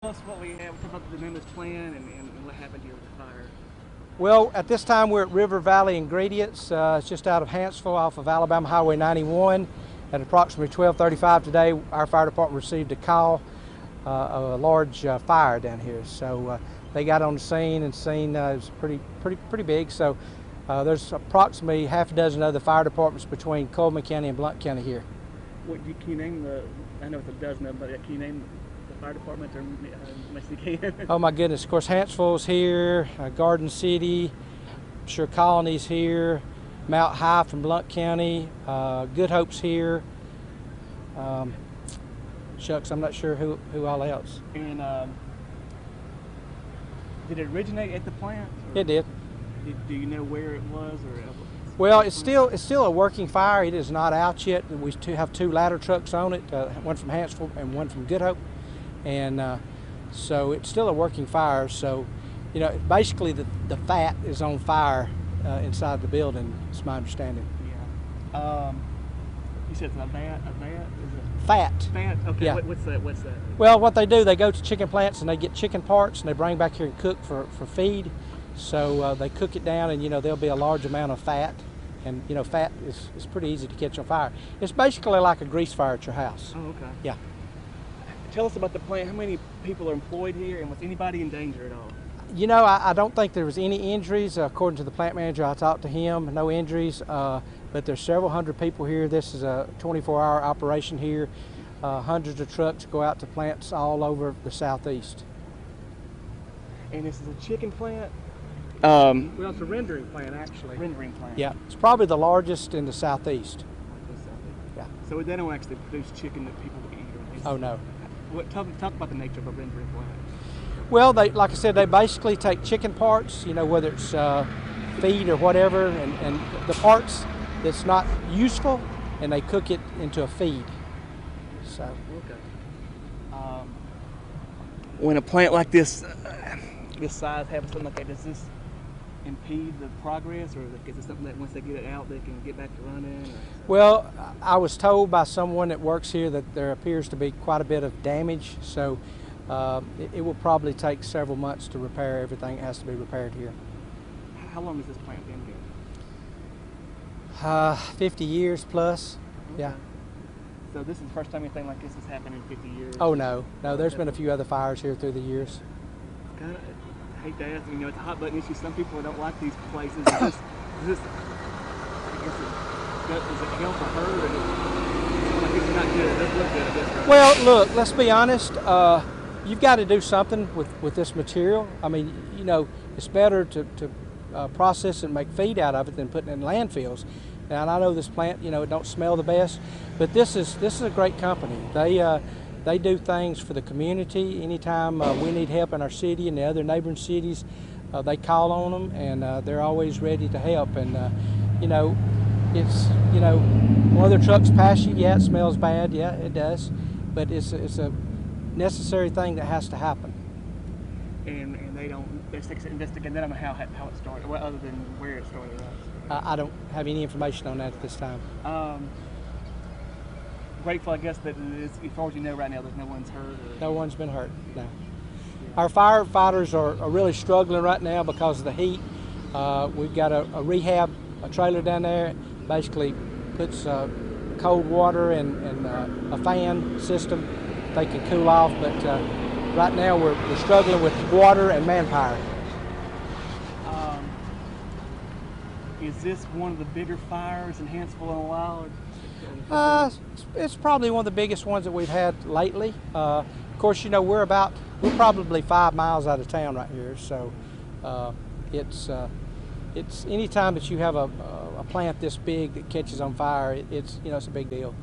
Tell us what we have about the damage plan and what happened here with the fire. Well, at this time we're at River Valley Ingredients. It's just out of Hanceville off of Alabama Highway 91. At approximately 12:35 today, our fire department received a call of a large fire down here. So they got on the scene and seen it was pretty big. So there's approximately half a dozen other fire departments between Cullman County and Blount County here. Can you name I know it's a dozen of them, but can you name the fire departments or much you can? Oh my goodness, of course Hanceville's here, Garden City, I'm sure Colony's here, Mount High from Blount County, Good Hope's here. Shucks, I'm not sure who all else. And did it originate at the plant? It did. Do you know where it was? Well, it's still a working fire. It is not out yet. We have two ladder trucks on it, one from Hanceville and one from Good Hope, and so it's still a working fire. So, you know, basically the fat is on fire inside the building. It's my understanding. Yeah. You said it's a vat. Is it fat? Fat. Okay. Yeah. What's that? Well, what they do, they go to chicken plants and they get chicken parts and they bring back here and cook for feed. So they cook it down, and you know there'll be a large amount of fat, and you know fat is pretty easy to catch on fire. It's basically like a grease fire at your house. Oh, okay. Yeah. Tell us about the plant. How many people are employed here, and was anybody in danger at all? You know, I don't think there was any injuries. According to the plant manager, I talked to him, no injuries, but there's several hundred people here. This is a 24-hour operation here. Hundreds of trucks go out to plants all over the southeast. And this is a chicken plant? Well, it's a rendering plant, actually. Rendering plant. Yeah, it's probably the largest in the southeast. Yeah. So they don't actually produce chicken that people eat? Oh, no. Talk about the nature of a rendering plant. Well, like I said, they basically take chicken parts, you know, whether it's feed or whatever, and the parts that's not useful, and they cook it into a feed. So. Okay. When a plant like this size happens, something like that, does this impede the progress, or is it something that once they get it out, they can get back to running? Well, I was told by someone that works here that there appears to be quite a bit of damage, so it will probably take several months to repair everything that has to be repaired here. How long has this plant been here? 50 years plus. Okay. Yeah. So this is the first time anything like this has happened in 50 years? Oh, no. There's been a few other fires here through the years. I hate to ask, you know, it's a hot button issue. Some people don't like these places. Is this I guess, is it hell for her? I guess it's not good. It doesn't look good, I guess. Right? Well, look, let's be honest. You've got to do something with this material. I mean, you know, it's better to process it and make feed out of it than putting it in landfills. Now, and I know this plant, you know, it don't smell the best, but this is a great company. They do things for the community. Anytime we need help in our city and the other neighboring cities, they call on them, and they're always ready to help. And you know, it's, you know, one of their trucks pass you. Yeah, it smells bad. Yeah, it does, but it's a necessary thing that has to happen. And they don't investigate. They don't know how it started, well, other than where it started. I don't have any information on that at this time. Grateful, I guess, that as far as you know right now, there's no one's hurt. No one's been hurt, no. Our firefighters are really struggling right now because of the heat. We've got a rehab trailer down there. Basically puts cold water and a fan system. They can cool off, but right now we're struggling with water and manpower. Is this one of the bigger fires in Hanceville in a while? It's probably one of the biggest ones that we've had lately. Of course, you know, we're probably 5 miles out of town right here, so it's any time that you have a plant this big that catches on fire, it's, you know, it's a big deal.